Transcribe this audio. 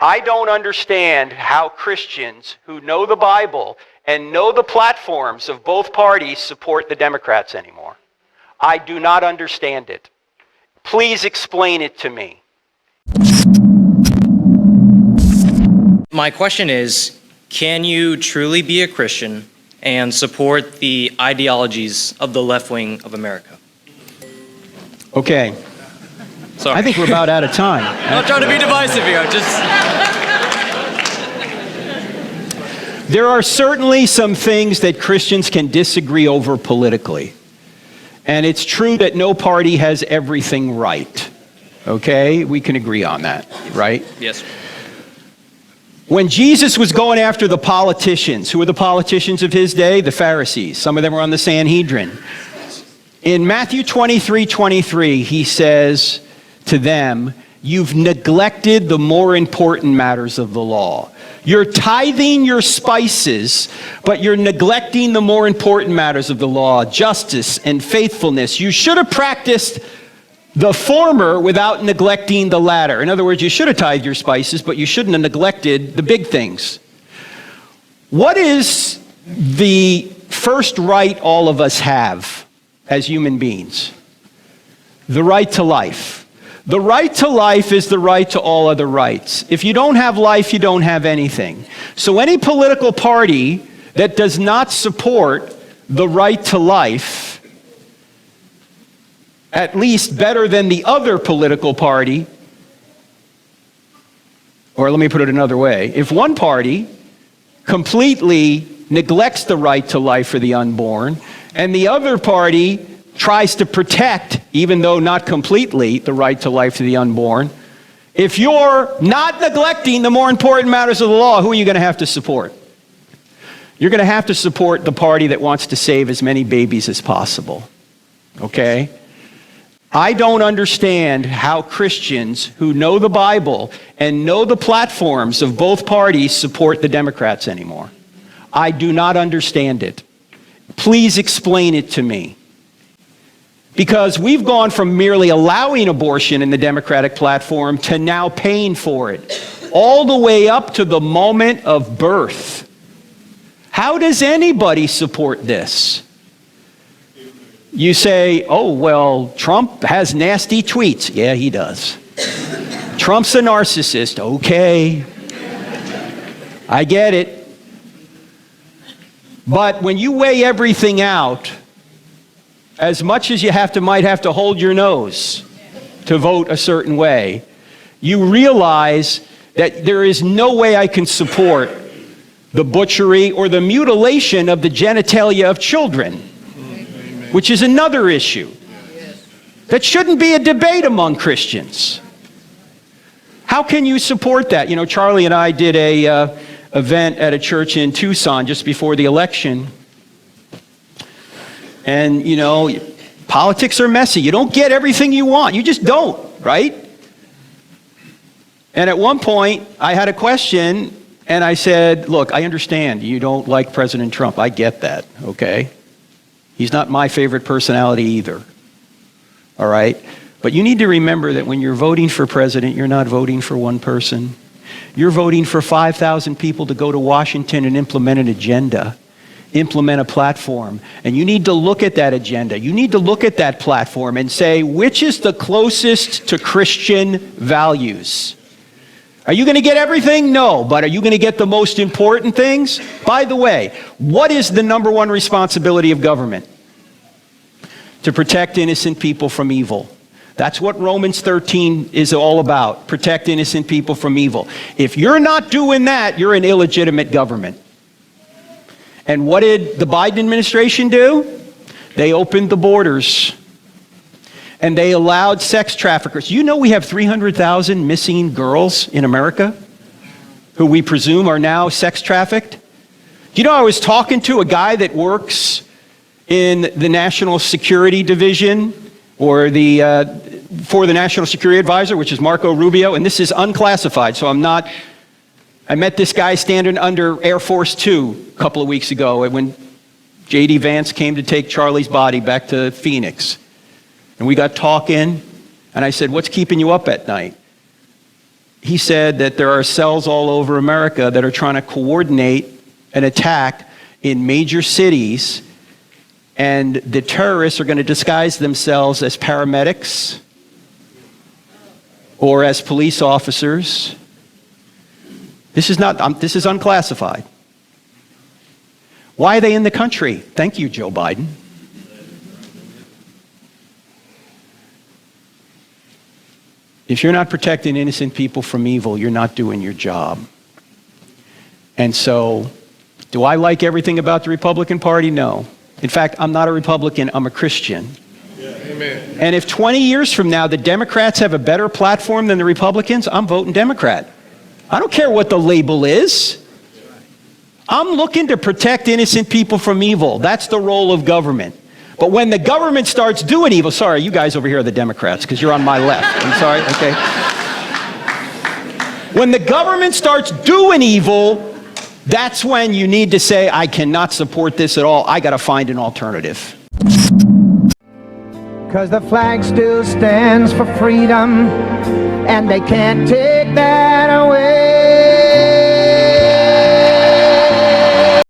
I don't understand how Christians who know the Bible and know the platforms of both parties support the Democrats anymore. I do not understand it. Please explain it to me. My question is, can you truly be a Christian and support the ideologies of the left wing of America? Okay. Sorry. I think we're about out of time. I'm not trying to be divisive here. There are certainly some things that Christians can disagree over politically. And it's true that no party has everything right. Okay? We can agree on that, right? Yes. When Jesus was going after the politicians, who were the politicians of his day? The Pharisees. Some of them were on the Sanhedrin. In Matthew 23:23, he says to them, you've neglected the more important matters of the law. You're tithing your spices, but you're neglecting the more important matters of the law, justice and faithfulness. You should have practiced the former without neglecting the latter. In other words, you should have tithed your spices, but you shouldn't have neglected the big things. What is the first right all of us have as human beings? The right to life. The right to life is the right to all other rights. If you don't have life, you don't have anything. So any political party that does not support the right to life, at least better than the other political party, or let me put it another way, if one party completely neglects the right to life for the unborn, and the other party tries to protect, even though not completely, the right to life to the unborn, if you're not neglecting the more important matters of the law, who are you going to have to support? You're going to have to support the party that wants to save as many babies as possible. Okay? I don't understand how Christians who know the Bible and know the platforms of both parties support the Democrats anymore. I do not understand it. Please explain it to me. Because we've gone from merely allowing abortion in the Democratic platform to now paying for it, all the way up to the moment of birth. How does anybody support this? You say, oh, well, Trump has nasty tweets. Yeah, he does. Trump's a narcissist. Okay. I get it. But when you weigh everything out, as much as you might have to hold your nose to vote a certain way, you realize that there is no way I can support the butchery or the mutilation of the genitalia of children, which is another issue that shouldn't be a debate among Christians. How can you support that? You know, Charlie and I did a event at a church in Tucson just before the election. And, you know, politics are messy. You don't get everything you want. You just don't, right? And at one point, I had a question, and I said, look, I understand you don't like President Trump. I get that, okay? He's not my favorite personality either, all right? But you need to remember that when you're voting for president, you're not voting for one person. You're voting for 5,000 people to go to Washington and implement an agenda. Implement a platform. And you need to look at that agenda. You need to look at that platform and say, which is the closest to Christian values? Are you going to get everything? No. But are you going to get the most important things? By the way, what is the number one responsibility of government? To protect innocent people from evil. That's what Romans 13 is all about. Protect innocent people from evil. If you're not doing that, you're an illegitimate government. And what did the Biden administration do? They opened the borders. And they allowed sex traffickers. You know we have 300,000 missing girls in America who we presume are now sex trafficked? You know, I was talking to a guy that works in the National Security Division, or for the National Security Advisor, which is Marco Rubio, and this is unclassified, so I met this guy standing under Air Force 2 a couple of weeks ago when J.D. Vance came to take Charlie's body back to Phoenix. And we got talking, and I said, what's keeping you up at night? he said that there are cells all over America that are trying to coordinate an attack in major cities, and the terrorists are going to disguise themselves as paramedics or as police officers. This is unclassified. Why are they in the country? Thank you, Joe Biden. If you're not protecting innocent people from evil, you're not doing your job. And so, do I like everything about the Republican Party? No. In fact, I'm not a Republican, I'm a Christian. Yeah, amen. And if 20 years from now the Democrats have a better platform than the Republicans, I'm voting Democrat. I don't care what the label is. I'm looking to protect innocent people from evil. That's the role of government. But when the government starts doing evil, sorry, you guys over here are the Democrats because you're on my left. I'm sorry, okay? When the government starts doing evil, that's when you need to say, I cannot support this at all. I got to find an alternative. Because the flag still stands for freedom, and they can't take that away.